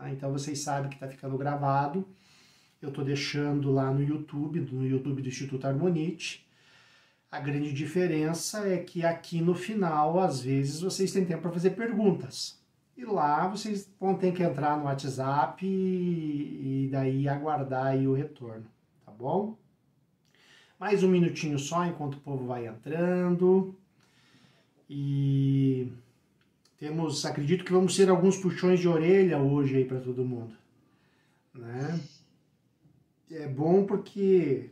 Tá? Então vocês sabem que está ficando gravado. Eu estou deixando lá no YouTube do Instituto Harmonite. A grande diferença é que aqui no final, às vezes, vocês têm tempo para fazer perguntas. E lá vocês vão ter que entrar no WhatsApp e daí aguardar aí o retorno, tá bom? Mais um minutinho só enquanto o povo vai entrando. E acredito que vamos ter alguns puxões de orelha hoje aí para todo mundo, né? É bom porque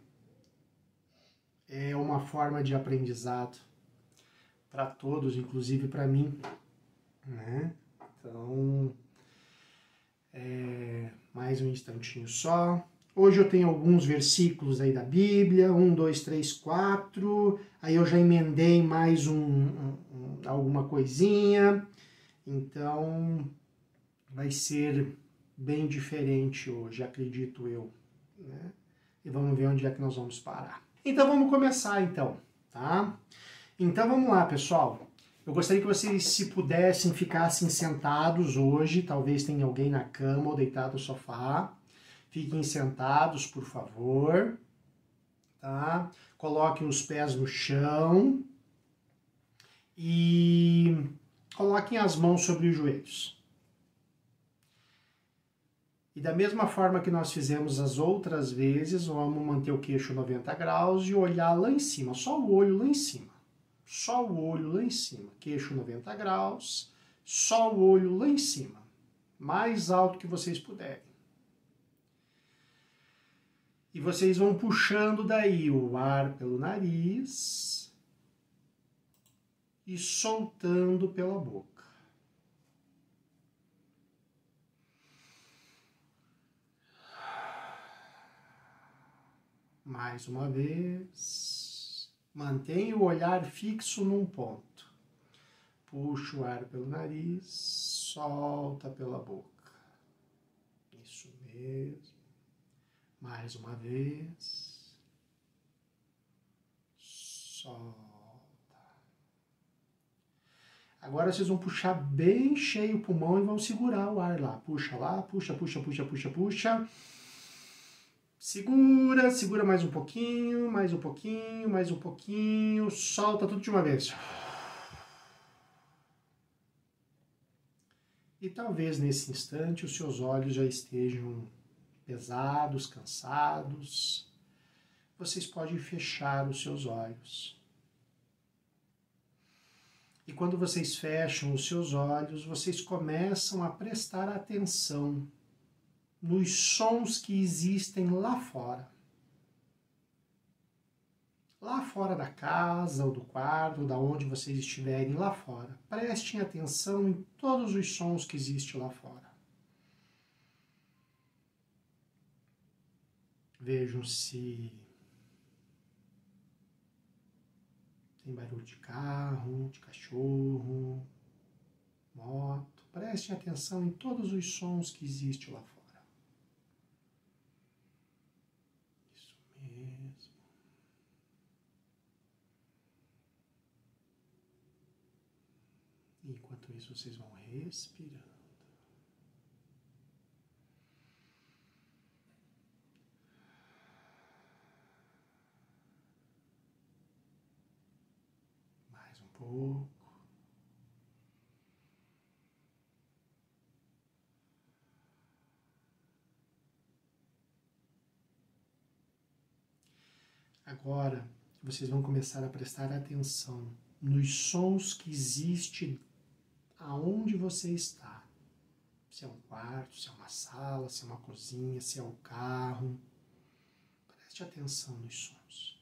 é uma forma de aprendizado para todos, inclusive para mim, né? Então, mais um instantinho só. Hoje eu tenho alguns versículos aí da Bíblia, 1, 2, 3, 4, aí eu já emendei mais alguma coisinha, então vai ser bem diferente hoje, acredito eu, né? E vamos ver onde é que nós vamos parar. Então vamos começar então, tá? Então vamos lá, pessoal. Eu gostaria que vocês, se pudessem, ficassem sentados hoje. Talvez tenha alguém na cama ou deitado no sofá. Fiquem sentados, por favor. Tá? Coloquem os pés no chão. E coloquem as mãos sobre os joelhos. E da mesma forma que nós fizemos as outras vezes, vamos manter o queixo 90 graus e olhar lá em cima, só o olho lá em cima. Só o olho lá em cima, queixo 90 graus, só o olho lá em cima, mais alto que vocês puderem. E vocês vão puxando daí o ar pelo nariz e soltando pela boca. Mais uma vez. Mantenha o olhar fixo num ponto. Puxa o ar pelo nariz, solta pela boca. Isso mesmo. Mais uma vez. Solta. Agora vocês vão puxar bem cheio o pulmão e vão segurar o ar lá. Puxa lá, puxa, puxa, puxa, puxa, puxa. Segura, segura mais um pouquinho, mais um pouquinho, mais um pouquinho. Solta tudo de uma vez. E talvez nesse instante os seus olhos já estejam pesados, cansados. Vocês podem fechar os seus olhos. E quando vocês fecham os seus olhos, vocês começam a prestar atenção nos sons que existem lá fora. Lá fora da casa, ou do quarto, ou da onde vocês estiverem lá fora. Prestem atenção em todos os sons que existem lá fora. Vejam se tem barulho de carro, de cachorro, moto. Prestem atenção em todos os sons que existem lá fora. Isso mesmo. Enquanto isso, vocês vão respirando. Mais um pouco. Agora, vocês vão começar a prestar atenção nos sons que existem aonde você está. Se é um quarto, se é uma sala, se é uma cozinha, se é um carro. Preste atenção nos sons.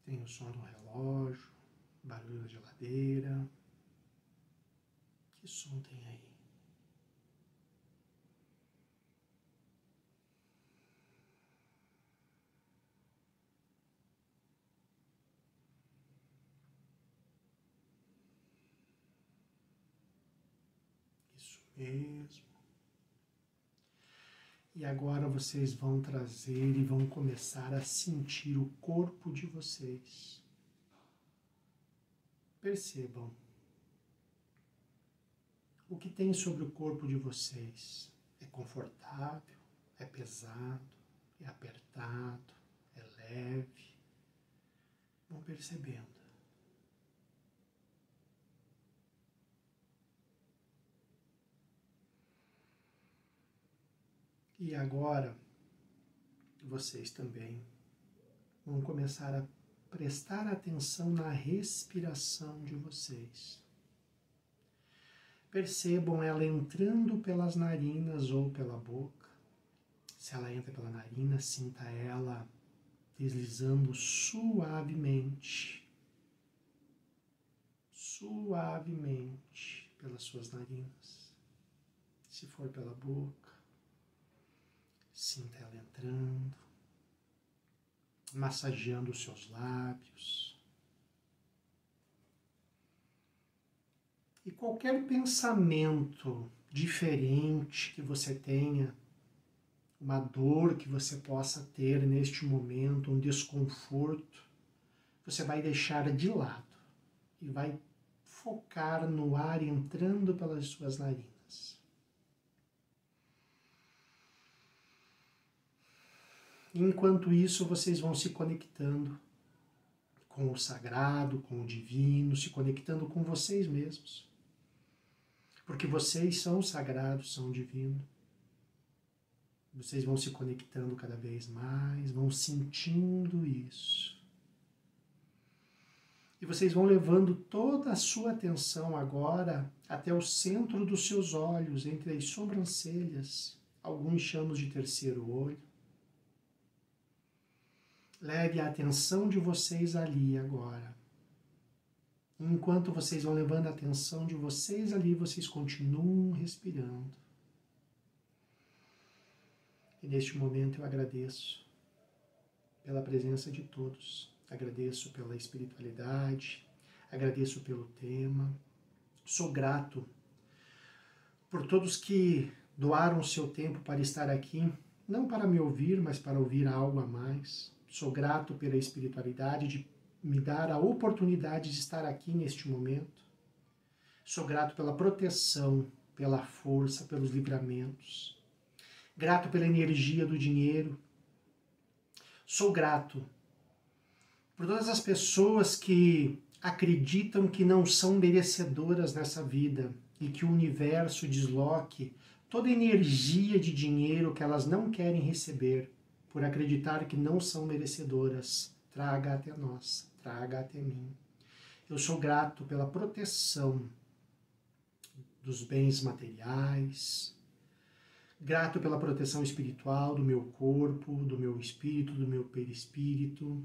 Tem o som do relógio, barulho da geladeira. Que som tem aí? Isso mesmo. E agora vocês vão trazer e vão começar a sentir o corpo de vocês. Percebam o que tem sobre o corpo de vocês. É confortável? É pesado? É apertado? É leve? Vão percebendo. E agora, vocês também vão começar a prestar atenção na respiração de vocês. Percebam ela entrando pelas narinas ou pela boca. Se ela entra pela narina, sinta ela deslizando suavemente, suavemente pelas suas narinas. Se for pela boca, sinta ela entrando, massageando os seus lábios. E qualquer pensamento diferente que você tenha, uma dor que você possa ter neste momento, um desconforto, você vai deixar de lado e vai focar no ar entrando pelas suas narinas. Enquanto isso, vocês vão se conectando com o sagrado, com o divino, se conectando com vocês mesmos. Porque vocês são sagrados, são divinos. Vocês vão se conectando cada vez mais, vão sentindo isso. E vocês vão levando toda a sua atenção agora até o centro dos seus olhos, entre as sobrancelhas. Alguns chamam de terceiro olho. Leve a atenção de vocês ali agora. Enquanto vocês vão levando a atenção de vocês ali, vocês continuam respirando. E neste momento eu agradeço pela presença de todos. Agradeço pela espiritualidade, agradeço pelo tema. Sou grato por todos que doaram seu tempo para estar aqui, não para me ouvir, mas para ouvir algo a mais. Sou grato pela espiritualidade de me dar a oportunidade de estar aqui neste momento. Sou grato pela proteção, pela força, pelos livramentos. Grato pela energia do dinheiro. Sou grato por todas as pessoas que acreditam que não são merecedoras nessa vida e que o universo desloque toda a energia de dinheiro que elas não querem receber por acreditar que não são merecedoras. Traga até nós, traga até mim. Eu sou grato pela proteção dos bens materiais, grato pela proteção espiritual do meu corpo, do meu espírito, do meu perispírito,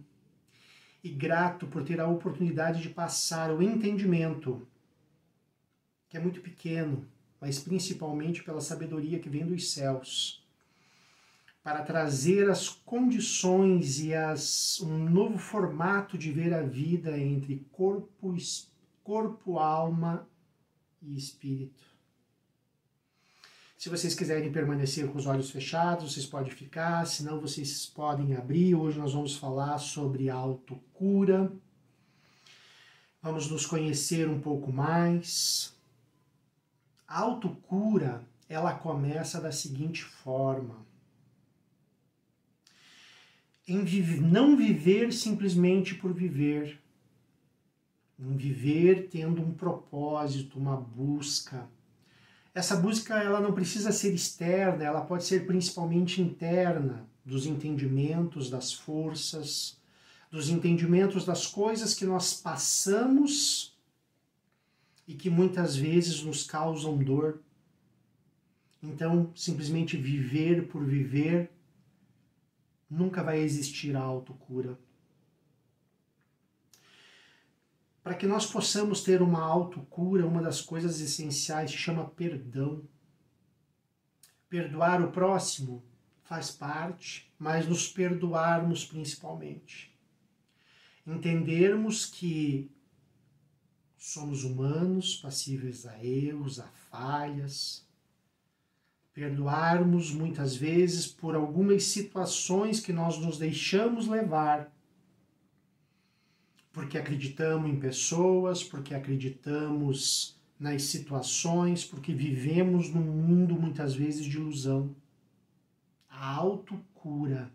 e grato por ter a oportunidade de passar o entendimento, que é muito pequeno, mas principalmente pela sabedoria que vem dos céus, para trazer as condições e um novo formato de ver a vida entre corpo, alma e espírito. Se vocês quiserem permanecer com os olhos fechados, vocês podem ficar, senão vocês podem abrir. Hoje nós vamos falar sobre autocura. Vamos nos conhecer um pouco mais. A autocura, ela começa da seguinte forma: em não viver simplesmente por viver, em viver tendo um propósito, uma busca. Essa busca ela não precisa ser externa, ela pode ser principalmente interna, dos entendimentos, das forças, dos entendimentos das coisas que nós passamos e que muitas vezes nos causam dor. Então, simplesmente viver por viver, nunca vai existir a autocura. Para que nós possamos ter uma autocura, uma das coisas essenciais se chama perdão. Perdoar o próximo faz parte, mas nos perdoarmos principalmente. Entendermos que somos humanos, passíveis a erros, a falhas. Perdoarmos muitas vezes por algumas situações que nós nos deixamos levar, porque acreditamos em pessoas, porque acreditamos nas situações, porque vivemos num mundo muitas vezes de ilusão. A autocura.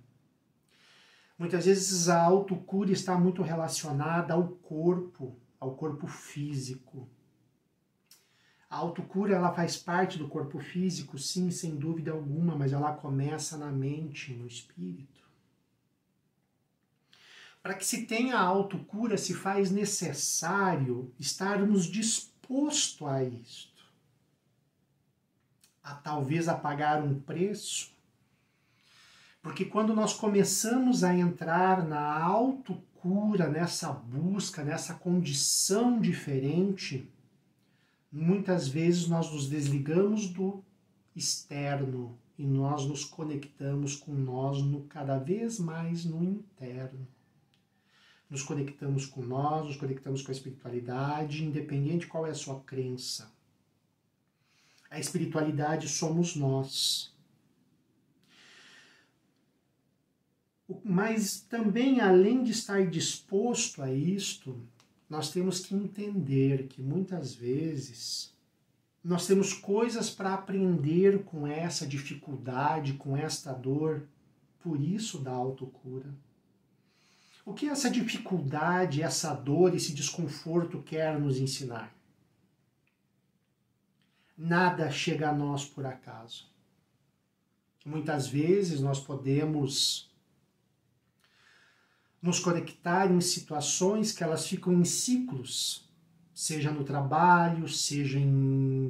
Muitas vezes a autocura está muito relacionada ao corpo físico. A autocura, ela faz parte do corpo físico, sim, sem dúvida alguma, mas ela começa na mente, no espírito. Para que se tenha a autocura, se faz necessário estarmos dispostos a isto. A talvez a pagar um preço. Porque quando nós começamos a entrar na autocura, nessa busca, nessa condição diferente, muitas vezes nós nos desligamos do externo e nós nos conectamos com nós cada vez mais no interno. Nos conectamos com nós, nos conectamos com a espiritualidade, independente qual é a sua crença. A espiritualidade somos nós. Mas também, além de estar disposto a isto, nós temos que entender que muitas vezes nós temos coisas para aprender com essa dificuldade, com esta dor, por isso da autocura. O que essa dificuldade, essa dor, esse desconforto quer nos ensinar? Nada chega a nós por acaso. Muitas vezes nós podemos nos conectar em situações que elas ficam em ciclos, seja no trabalho, seja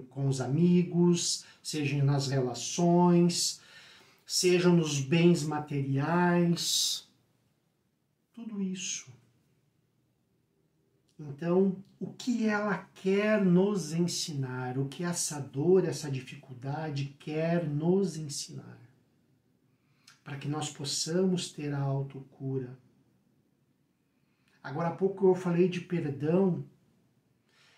com os amigos, seja nas relações, seja nos bens materiais, tudo isso. Então, o que ela quer nos ensinar? O que essa dor, essa dificuldade quer nos ensinar? Para que nós possamos ter a autocura. Agora há pouco eu falei de perdão,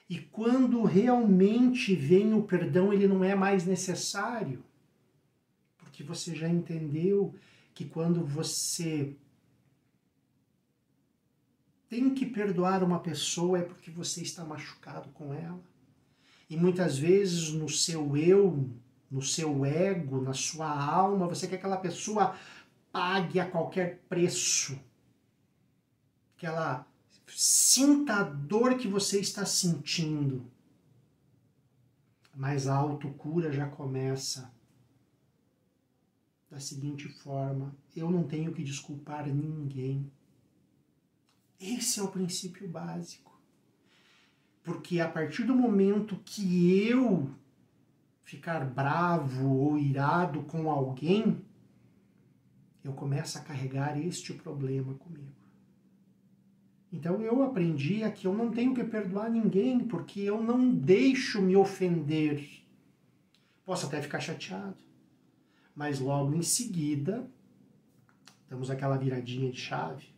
e quando realmente vem o perdão, ele não é mais necessário, porque você já entendeu que quando você tem que perdoar uma pessoa é porque você está machucado com ela. E muitas vezes no seu eu, no seu ego, na sua alma, você quer que aquela pessoa pague a qualquer preço. Que ela sinta a dor que você está sentindo. Mas a autocura já começa da seguinte forma: eu não tenho que desculpar ninguém. Esse é o princípio básico. Porque a partir do momento que eu ficar bravo ou irado com alguém, eu começo a carregar este problema comigo. Então eu aprendi que eu não tenho que perdoar ninguém, porque eu não deixo me ofender. Posso até ficar chateado, mas logo em seguida, damos aquela viradinha de chave.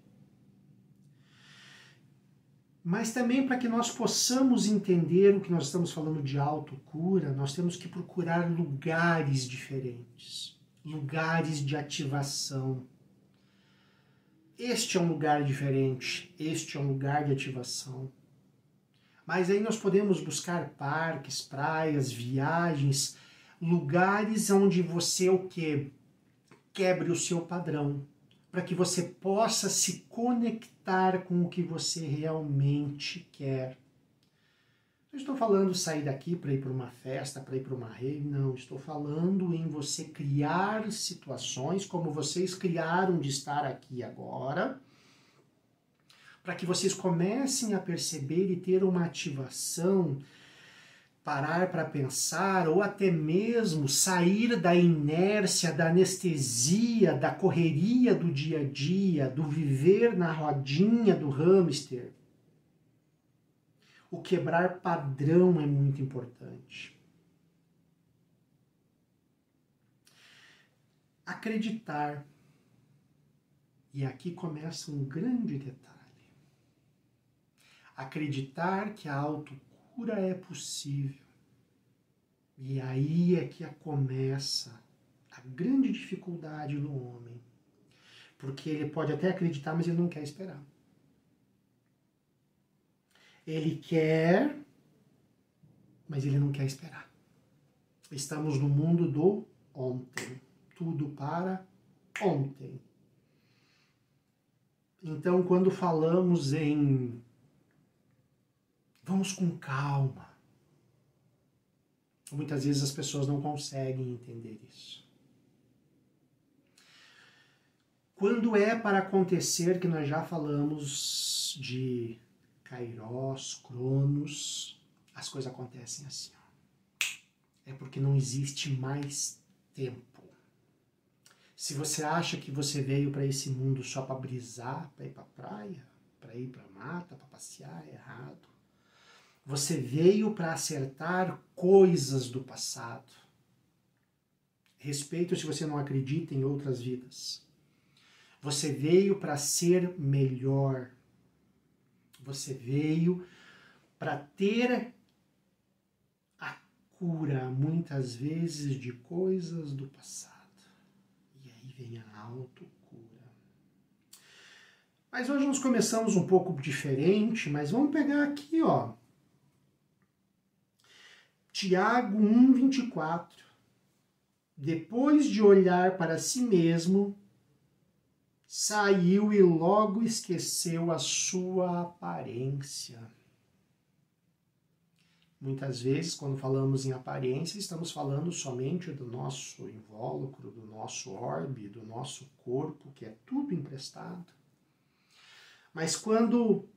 Mas também para que nós possamos entender o que nós estamos falando de autocura, nós temos que procurar lugares diferentes, lugares de ativação. Este é um lugar diferente, este é um lugar de ativação. Mas aí nós podemos buscar parques, praias, viagens, lugares onde você o quê? Quebre o seu padrão, para que você possa se conectar com o que você realmente quer. Não estou falando sair daqui para ir para uma festa, para ir para uma rave, não. Estou falando em você criar situações como vocês criaram de estar aqui agora, para que vocês comecem a perceber e ter uma ativação, parar para pensar, ou até mesmo sair da inércia, da anestesia, da correria do dia a dia, do viver na rodinha do hamster. O quebrar padrão é muito importante. Acreditar. E aqui começa um grande detalhe. Acreditar que a autocura é possível. E aí é que começa a grande dificuldade no homem. Porque ele pode até acreditar, mas ele não quer esperar. Ele quer, mas ele não quer esperar. Estamos no mundo do ontem. Tudo para ontem. Então, quando falamos em vamos com calma, muitas vezes as pessoas não conseguem entender isso. Quando é para acontecer, que nós já falamos de Kairos, Cronos, as coisas acontecem assim. É porque não existe mais tempo. Se você acha que você veio para esse mundo só para brisar, para ir para a praia, para ir para a mata, para passear, é errado. Você veio para acertar coisas do passado. Respeito se você não acredita em outras vidas. Você veio para ser melhor. Você veio para ter a cura, muitas vezes, de coisas do passado. E aí vem a autocura. Mas hoje nós começamos um pouco diferente, mas vamos pegar aqui, ó. Tiago 1,24. Depois de olhar para si mesmo, saiu e logo esqueceu a sua aparência. Muitas vezes, quando falamos em aparência, estamos falando somente do nosso invólucro, do nosso orbe, do nosso corpo, que é tudo emprestado. Mas quando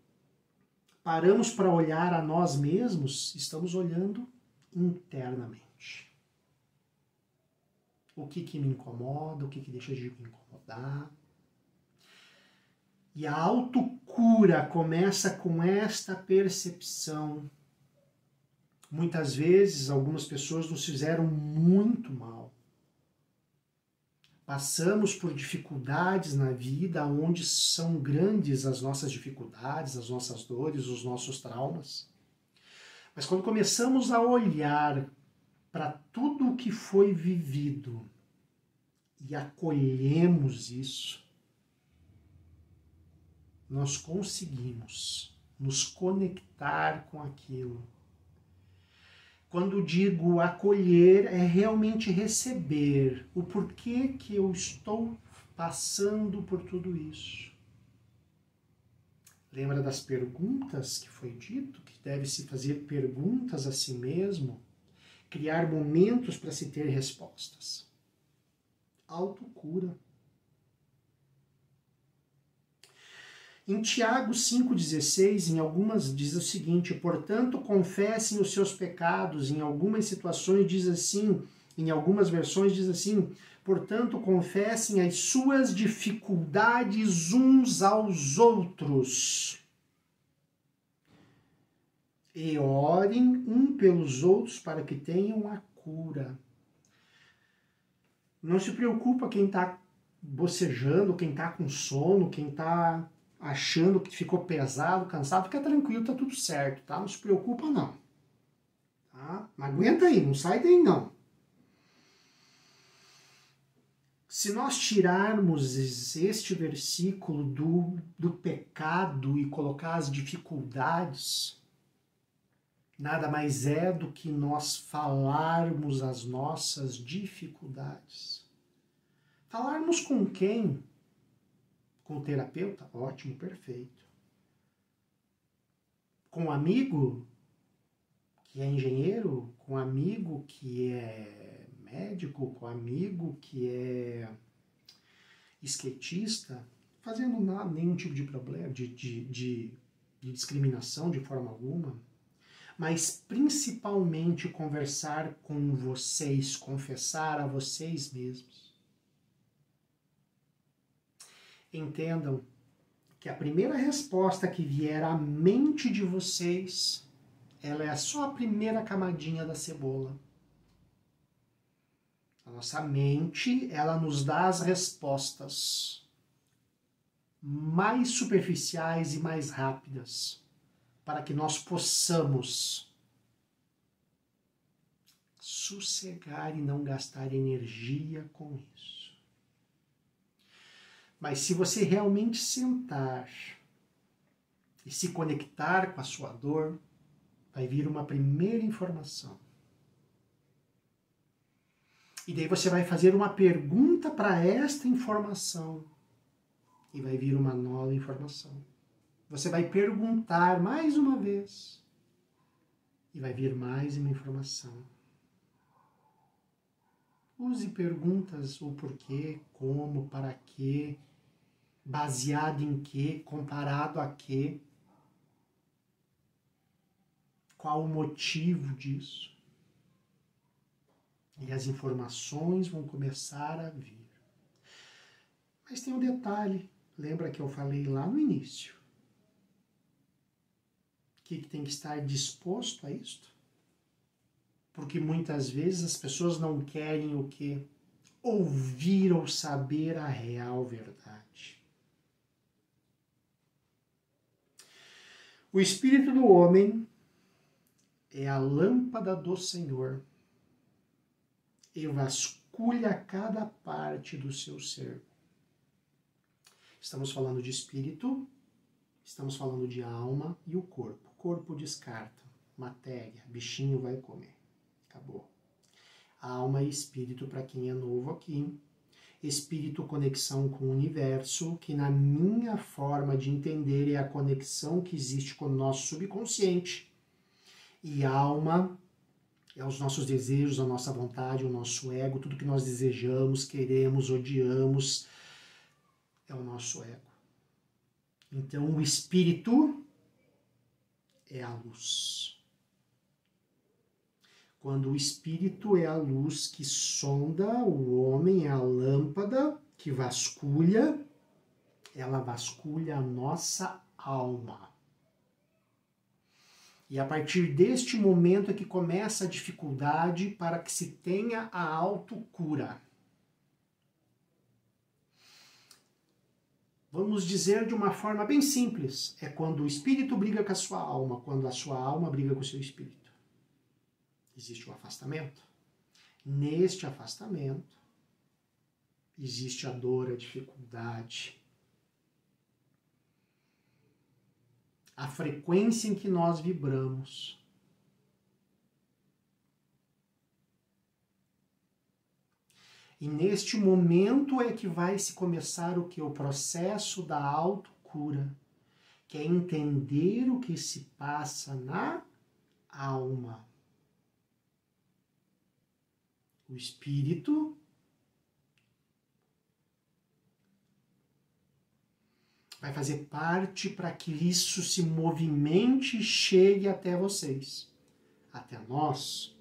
paramos para olhar a nós mesmos, estamos olhando internamente. O que me incomoda, o que deixa de me incomodar. E a autocura começa com esta percepção. Muitas vezes, algumas pessoas nos fizeram muito mal. Passamos por dificuldades na vida, onde são grandes as nossas dificuldades, as nossas dores, os nossos traumas. Mas quando começamos a olhar para tudo o que foi vivido e acolhemos isso, nós conseguimos nos conectar com aquilo. Quando digo acolher, é realmente receber o porquê que eu estou passando por tudo isso. Lembra das perguntas que foi dito? Que deve-se fazer perguntas a si mesmo, criar momentos para se ter respostas. Autocura. Em Tiago 5,16, em algumas diz o seguinte: portanto, confessem os seus pecados. Em algumas situações diz assim, em algumas versões diz assim: portanto, confessem as suas dificuldades uns aos outros. E orem um pelos outros para que tenham a cura. Não se preocupa quem está bocejando, quem está com sono, quem está achando que ficou pesado, cansado, fica tranquilo, tá tudo certo, tá? Não se preocupa não. Tá? Mas aguenta aí, não sai daí não. Se nós tirarmos este versículo do pecado e colocar as dificuldades, nada mais é do que nós falarmos as nossas dificuldades. Falarmos com quem? Com o terapeuta? Ótimo, perfeito. Com um amigo que é engenheiro? Com um amigo que é médico? Com um amigo que é skatista? Fazendo nada, nenhum tipo de problema, de discriminação de forma alguma. Mas principalmente conversar com vocês, confessar a vocês mesmos. Entendam que a primeira resposta que vier à mente de vocês, ela é só a primeira camadinha da cebola. A nossa mente, ela nos dá as respostas mais superficiais e mais rápidas, para que nós possamos Sossegar e não gastar energia com isso. Mas se você realmente sentar e se conectar com a sua dor, vai vir uma primeira informação. E daí você vai fazer uma pergunta para esta informação e vai vir uma nova informação. Você vai perguntar mais uma vez e vai vir mais uma informação. Use perguntas, o porquê, como, para quê, baseado em quê, comparado a quê, qual o motivo disso. E as informações vão começar a vir. Mas tem um detalhe, lembra que eu falei lá no início? Que tem que estar disposto a isto? Porque muitas vezes as pessoas não querem o quê? Ouvir ou saber a real verdade. O espírito do homem é a lâmpada do Senhor e vasculha cada parte do seu ser. Estamos falando de espírito, estamos falando de alma e o corpo. O corpo descarta, matéria, bichinho vai comer. Acabou. Alma e espírito, para quem é novo aqui. Espírito, conexão com o universo, que na minha forma de entender é a conexão que existe com o nosso subconsciente. E alma é os nossos desejos, a nossa vontade, o nosso ego, tudo que nós desejamos, queremos, odiamos, é o nosso ego. Então o espírito é a luz. Quando o espírito é a luz que sonda, o homem é a lâmpada que vasculha, ela vasculha a nossa alma. E a partir deste momento é que começa a dificuldade para que se tenha a autocura. Vamos dizer de uma forma bem simples, é quando o espírito briga com a sua alma, quando a sua alma briga com o seu espírito. Existe um afastamento. Neste afastamento, existe a dor, a dificuldade. A frequência em que nós vibramos. E neste momento é que vai se começar o que? O processo da autocura, que é entender o que se passa na alma. O espírito vai fazer parte para que isso se movimente e chegue até vocês, até nós.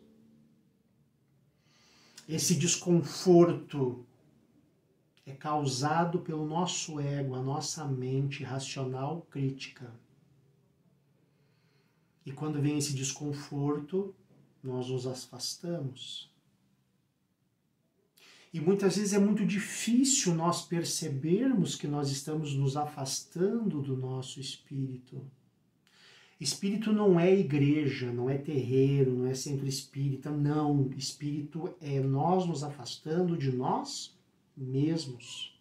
Esse desconforto é causado pelo nosso ego, a nossa mente racional crítica. E quando vem esse desconforto, nós nos afastamos. E muitas vezes é muito difícil nós percebermos que nós estamos nos afastando do nosso espírito. Espírito não é igreja, não é terreiro, não é centro espírita, não. Espírito é nós nos afastando de nós mesmos.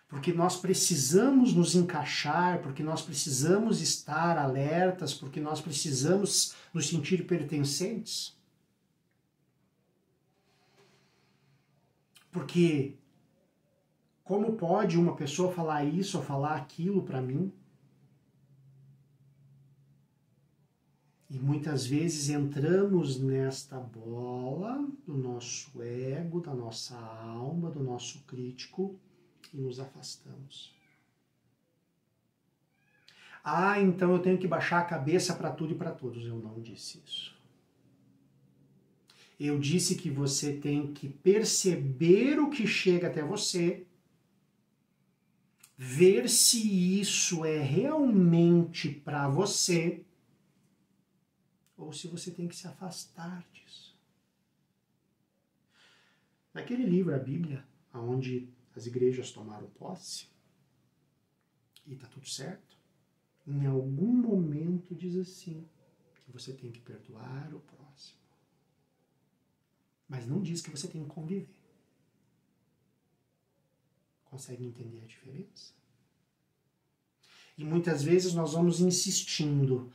Porque nós precisamos nos encaixar, porque nós precisamos estar alertas, porque nós precisamos nos sentir pertencentes. Porque como pode uma pessoa falar isso ou falar aquilo para mim? E muitas vezes entramos nesta bola do nosso ego, da nossa alma, do nosso crítico e nos afastamos. Ah, então eu tenho que baixar a cabeça para tudo e para todos. Eu não disse isso. Eu disse que você tem que perceber o que chega até você, ver se isso é realmente para você, ou se você tem que se afastar disso. Naquele livro, a Bíblia, onde as igrejas tomaram posse, e está tudo certo, em algum momento diz assim, que você tem que perdoar o próximo. Mas não diz que você tem que conviver. Consegue entender a diferença? E muitas vezes nós vamos insistindo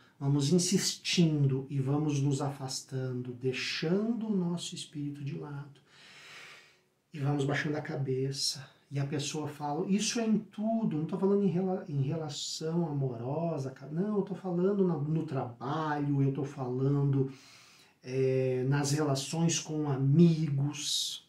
e vamos nos afastando, deixando o nosso espírito de lado. E vamos baixando a cabeça. E a pessoa fala, isso é em tudo, não estou falando em relação amorosa, não, eu estou falando no trabalho, eu estou falando nas relações com amigos,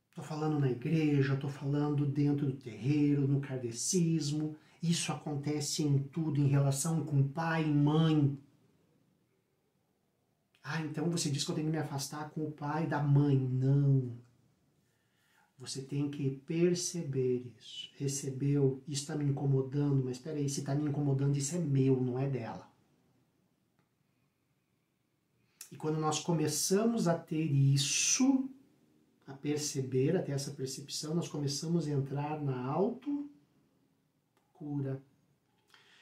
estou falando na igreja, estou falando dentro do terreiro, no kardecismo. Isso acontece em tudo, em relação com pai e mãe. Ah, então você diz que eu tenho que me afastar com o pai da mãe. Não. Você tem que perceber isso. Recebeu, isso está me incomodando, mas espera aí, se está me incomodando, isso é meu, não é dela. E quando nós começamos a ter isso, a perceber, a ter essa percepção, nós começamos a entrar na autocura.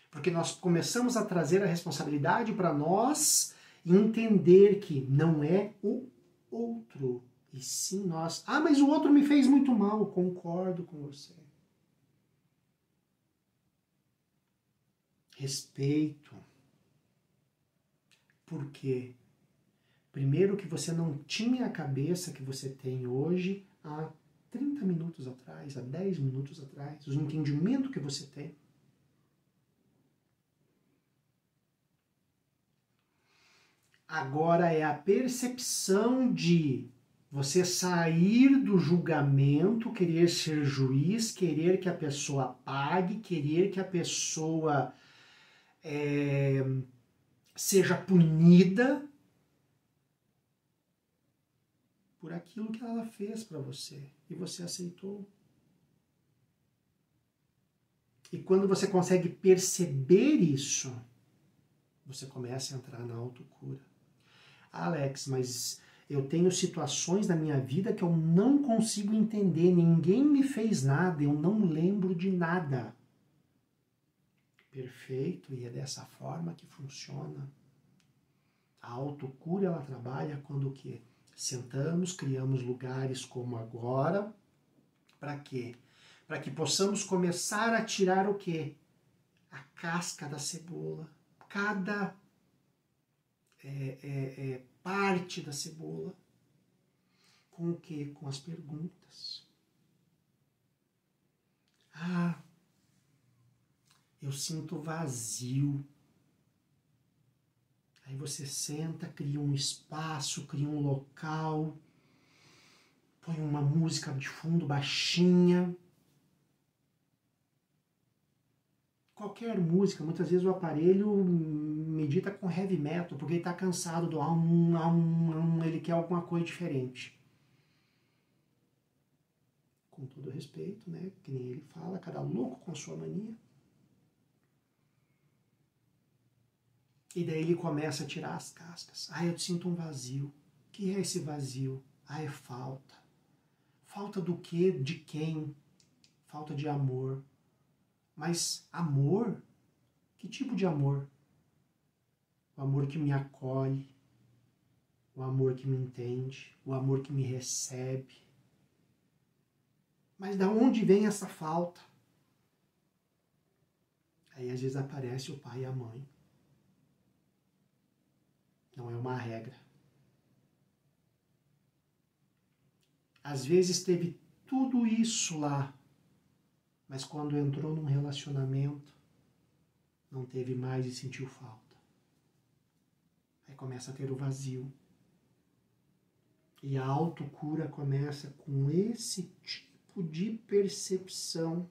Porque nós começamos a trazer a responsabilidade para nós e entender que não é o outro, e sim nós. Ah, mas o outro me fez muito mal. Concordo com você. Respeito. Por quê? Primeiro que você não tinha a cabeça que você tem hoje há 30 minutos atrás, há 10 minutos atrás, o entendimento que você tem. Agora é a percepção de você sair do julgamento, querer ser juiz, querer que a pessoa pague, querer que a pessoa seja punida por aquilo que ela fez para você e você aceitou. E quando você consegue perceber isso, você começa a entrar na autocura. Alex, mas eu tenho situações na minha vida que eu não consigo entender, ninguém me fez nada, eu não lembro de nada. Perfeito, e é dessa forma que funciona. A autocura, ela trabalha quando o quê? Sentamos, criamos lugares como agora, para quê? Para que possamos começar a tirar o quê? A casca da cebola. Cada parte da cebola. Com o quê? Com as perguntas. Ah, eu sinto vazio. Aí você senta, cria um espaço, cria um local, põe uma música de fundo baixinha. Qualquer música, muitas vezes o aparelho medita com heavy metal, porque ele está cansado do ele quer alguma coisa diferente. Com todo respeito, né? Que nem ele fala, cada louco com sua mania. E daí ele começa a tirar as cascas. Ah, eu sinto um vazio. O que é esse vazio? Ah, é falta. Falta do quê? De quem? Falta de amor. Mas amor? Que tipo de amor? O amor que me acolhe, o amor que me entende, o amor que me recebe. Mas da onde vem essa falta? Aí às vezes aparece o pai e a mãe. Não é uma regra. Às vezes teve tudo isso lá, mas quando entrou num relacionamento, não teve mais e sentiu falta. Aí começa a ter o vazio. E a autocura começa com esse tipo de percepção.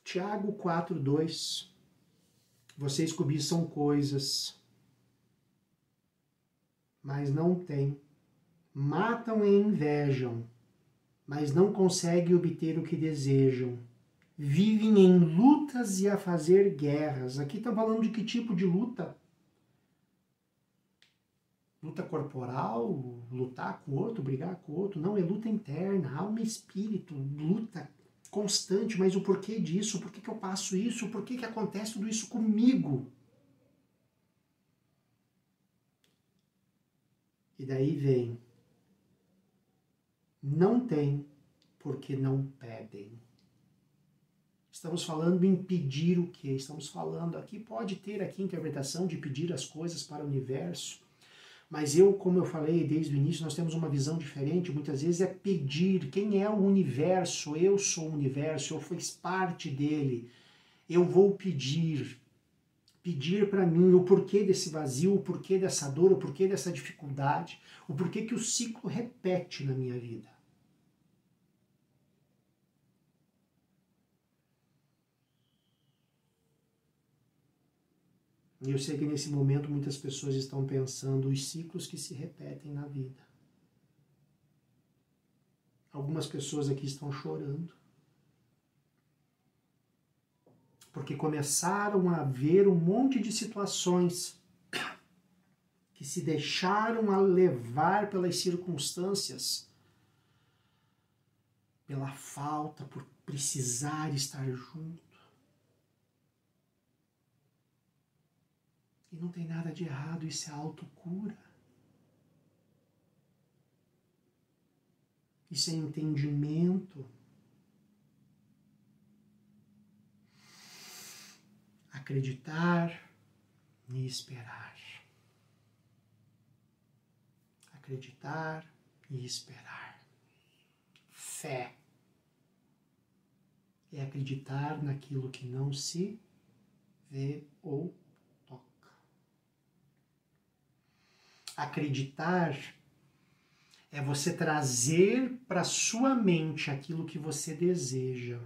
Tiago 4:2. Vocês cobiçam coisas, mas não têm. Matam e invejam, mas não conseguem obter o que desejam. Vivem em lutas e a fazer guerras. Aqui está falando de que tipo de luta? Luta corporal, lutar com o outro, brigar com o outro. Não, é luta interna, alma e espírito. Luta constante, mas o porquê disso, o porquê que eu passo isso, o porquê que acontece tudo isso comigo. E daí vem, não tem porque não pedem. Estamos falando em pedir o quê? Estamos falando aqui, pode ter aqui interpretação de pedir as coisas para o universo, mas como eu falei desde o início, nós temos uma visão diferente, muitas vezes é pedir. Quem é o universo? Eu sou o universo, eu fiz parte dele. Eu vou pedir para mim o porquê desse vazio, o porquê dessa dor, o porquê dessa dificuldade, o porquê que o ciclo repete na minha vida. E eu sei que nesse momento muitas pessoas estão pensando os ciclos que se repetem na vida. Algumas pessoas aqui estão chorando, porque começaram a ver um monte de situações que se deixaram a levar pelas circunstâncias, pela falta, por precisar estar junto. E não tem nada de errado, isso é autocura. Isso é entendimento. Acreditar e esperar. Acreditar e esperar. Fé é acreditar naquilo que não se vê ou toca. Acreditar é você trazer para sua mente aquilo que você deseja.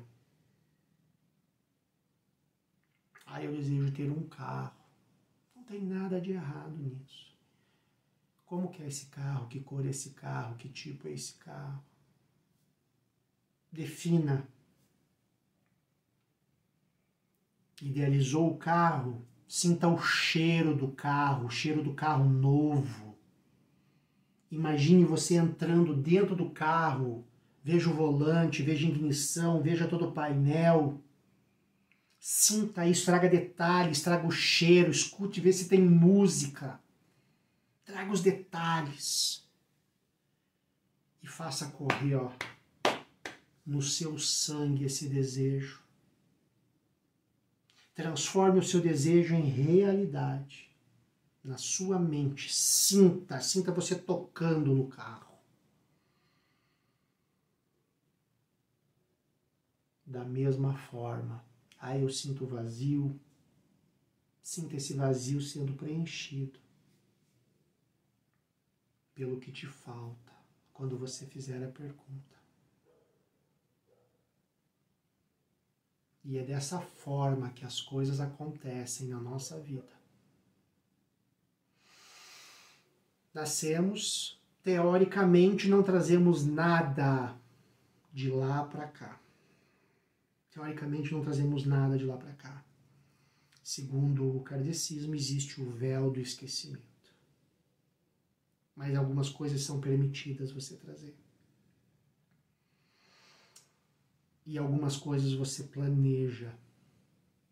Eu desejo ter um carro. Não tem nada de errado nisso. Como que é esse carro? Que cor é esse carro? Que tipo é esse carro? Defina. Idealizou o carro? Sinta o cheiro do carro novo. Imagine você entrando dentro do carro, veja o volante, veja a ignição, veja todo o painel. Sinta isso, traga detalhes, traga o cheiro, escute, vê se tem música. Traga os detalhes. E faça correr, no seu sangue esse desejo. Transforme o seu desejo em realidade. Na sua mente. Sinta você tocando no carro. Da mesma forma. Eu sinto vazio. Sinta esse vazio sendo preenchido pelo que te falta quando você fizer a pergunta. E é dessa forma que as coisas acontecem na nossa vida. Nascemos, teoricamente não trazemos nada de lá para cá. Teoricamente não trazemos nada de lá para cá. Segundo o kardecismo, existe o véu do esquecimento. Mas algumas coisas são permitidas você trazer. E algumas coisas você planeja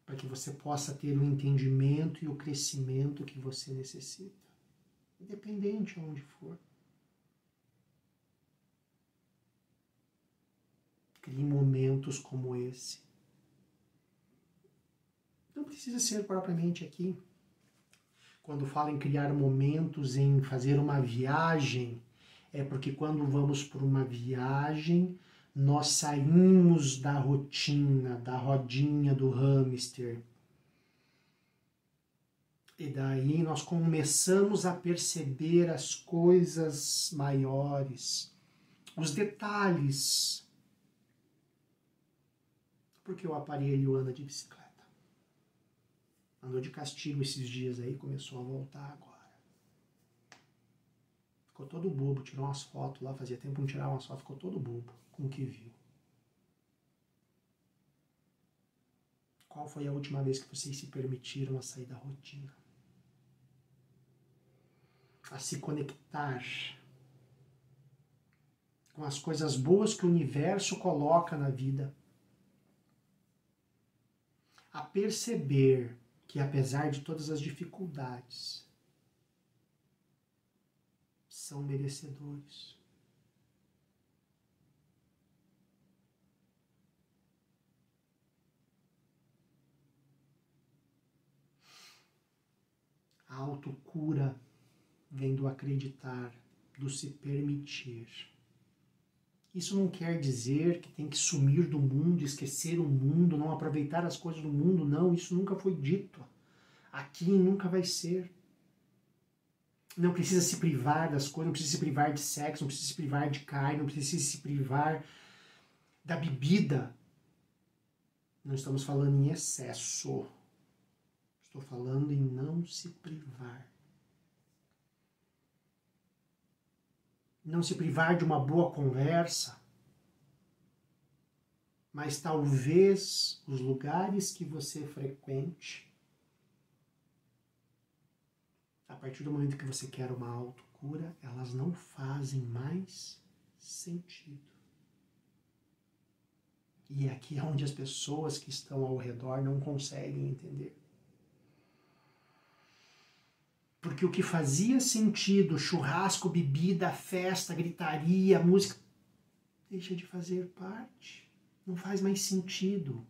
para que você possa ter o entendimento e o crescimento que você necessita. Independente de onde for. Crie momentos como esse. Não precisa ser propriamente aqui. Quando falo em criar momentos, em fazer uma viagem, é porque quando vamos por uma viagem, nós saímos da rotina, da rodinha do hamster. E daí nós começamos a perceber as coisas maiores, os detalhes. Porque o aparelho anda de bicicleta. Andou de castigo esses dias aí, começou a voltar agora. Ficou todo bobo, tirou umas fotos lá, fazia tempo que não tirava umas fotos, ficou todo bobo com o que viu. Qual foi a última vez que vocês se permitiram a sair da rotina? A se conectar com as coisas boas que o universo coloca na vida, a perceber que apesar de todas as dificuldades, são merecedores. A autocura vem do acreditar, do se permitir. Isso não quer dizer que tem que sumir do mundo, esquecer o mundo, não aproveitar as coisas do mundo, não. Isso nunca foi dito. Aqui nunca vai ser. Não precisa se privar das coisas, não precisa se privar de sexo, não precisa se privar de carne, não precisa se privar da bebida. Não estamos falando em excesso. Estou falando em não se privar. Não se privar de uma boa conversa, mas talvez os lugares que você frequente, a partir do momento que você quer uma autocura, elas não fazem mais sentido. E é aqui onde as pessoas que estão ao redor não conseguem entender. Porque o que fazia sentido, churrasco, bebida, festa, gritaria, música, deixa de fazer parte. Não faz mais sentido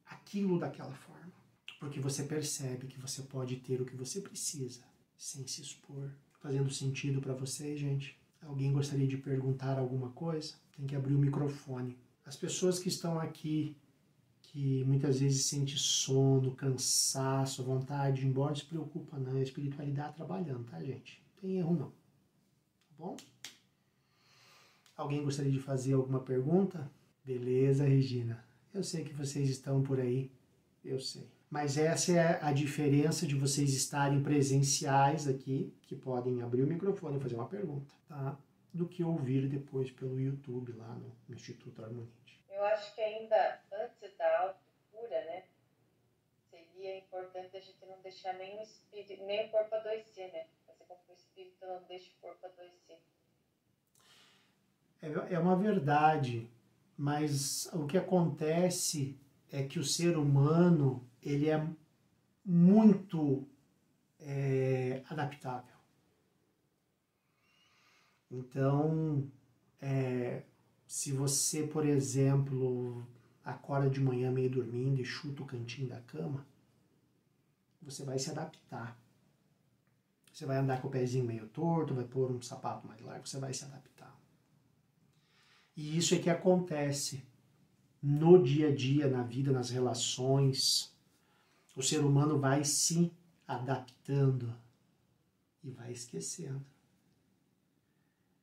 aquilo daquela forma. Porque você percebe que você pode ter o que você precisa sem se expor. Fazendo sentido para vocês, gente? Alguém gostaria de perguntar alguma coisa? Tem que abrir o microfone. As pessoas que estão aqui, que muitas vezes sente sono, cansaço, vontade de ir embora, não se preocupa não, é a espiritualidade trabalhando, tá, gente? Não tem erro não, tá bom? Alguém gostaria de fazer alguma pergunta? Beleza, Regina. Eu sei que vocês estão por aí, eu sei. Mas essa é a diferença de vocês estarem presenciais aqui, que podem abrir o microfone e fazer uma pergunta, tá? Do que ouvir depois pelo YouTube lá no Instituto Harmonite. Eu acho que ainda antes da autocura, né, seria importante a gente não deixar nem o espírito, nem o corpo adoecer, né? Assim como o espírito não deixa o corpo adoecer. É uma verdade, mas o que acontece é que o ser humano, ele é muito adaptável. Então, se você, por exemplo, acorda de manhã meio dormindo e chuta o cantinho da cama, você vai se adaptar. Você vai andar com o pezinho meio torto, vai pôr um sapato mais largo, você vai se adaptar. E isso é que acontece no dia a dia, na vida, nas relações. O ser humano vai se adaptando e vai esquecendo.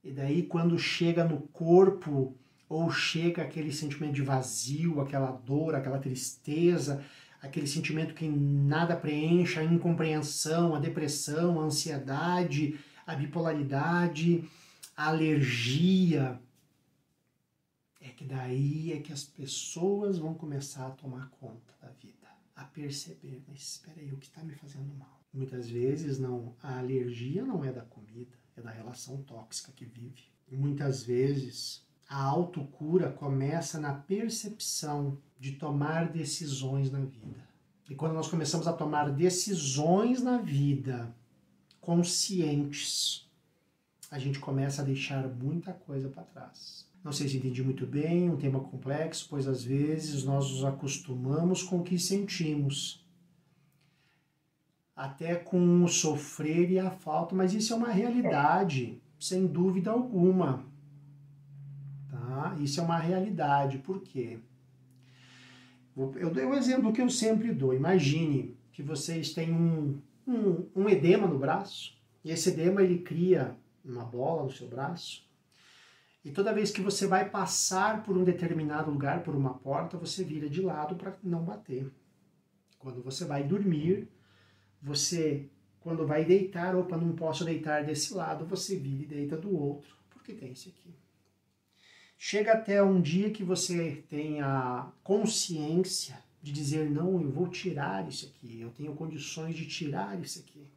E daí, quando chega no corpo, ou chega aquele sentimento de vazio, aquela dor, aquela tristeza, aquele sentimento que nada preenche, a incompreensão, a depressão, a ansiedade, a bipolaridade, a alergia, é que daí é que as pessoas vão começar a tomar conta da vida, a perceber, mas espera aí, o que está me fazendo mal? Muitas vezes não, a alergia não é da comida, é da relação tóxica que vive. Muitas vezes a autocura começa na percepção de tomar decisões na vida. E quando nós começamos a tomar decisões na vida conscientes, a gente começa a deixar muita coisa para trás. Não sei se entendi muito bem, um tema complexo, pois às vezes nós nos acostumamos com o que sentimos, até com o sofrer e a falta, mas isso é uma realidade, sem dúvida alguma. Tá? Isso é uma realidade. Por quê? Eu dei o exemplo que eu sempre dou. Imagine que vocês têm um edema no braço, e esse edema ele cria uma bola no seu braço, e toda vez que você vai passar por um determinado lugar, por uma porta, você vira de lado para não bater. Quando você vai dormir, você, quando vai deitar, opa, não posso deitar desse lado, você vira e deita do outro, porque tem esse aqui. Chega até um dia que você tem a consciência de dizer, não, eu vou tirar isso aqui, eu tenho condições de tirar isso aqui.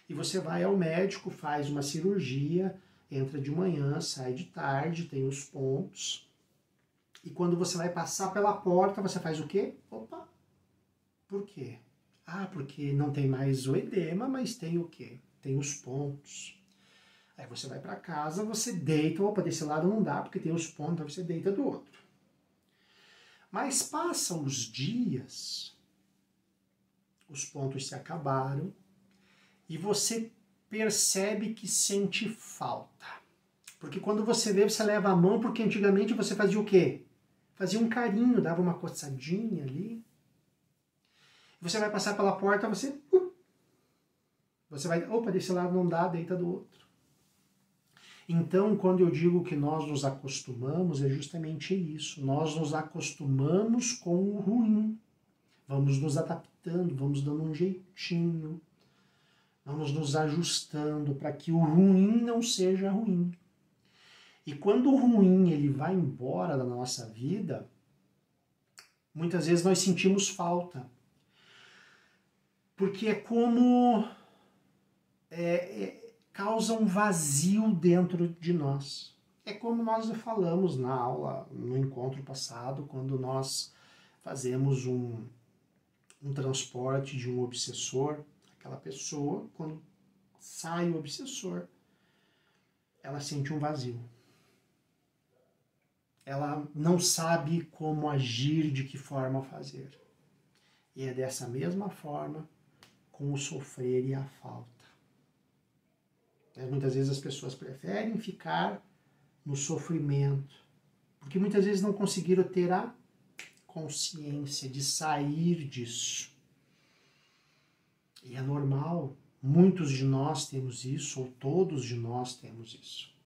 E você vai ao médico, faz uma cirurgia, entra de manhã, sai de tarde, tem os pontos. E quando você vai passar pela porta, você faz o quê? Opa, Por quê? Ah, porque não tem mais o edema, mas tem o quê? Tem os pontos. Aí você vai para casa, você deita, opa, desse lado não dá, porque tem os pontos, aí você deita do outro. Mas passam os dias, os pontos se acabaram, e você percebe que sente falta. Porque quando você vê, você leva a mão, porque antigamente você fazia o quê? Fazia um carinho, dava uma coçadinha ali. Você vai passar pela porta, você vai, opa, desse lado não dá, deita do outro. Então, quando eu digo que nós nos acostumamos, é justamente isso. Nós nos acostumamos com o ruim. Vamos nos adaptando, vamos dando um jeitinho. Vamos nos ajustando para que o ruim não seja ruim. E quando o ruim ele vai embora da nossa vida, muitas vezes nós sentimos falta. Porque é como... causa um vazio dentro de nós. É como nós falamos na aula, no encontro passado, quando nós fazemos um transporte de um obsessor. Aquela pessoa, quando sai o obsessor, ela sente um vazio. Ela não sabe como agir, de que forma fazer. E é dessa mesma forma com o sofrer e a falta. Muitas vezes as pessoas preferem ficar no sofrimento, porque muitas vezes não conseguiram ter a consciência de sair disso. E é normal, muitos de nós temos isso, ou todos de nós temos isso.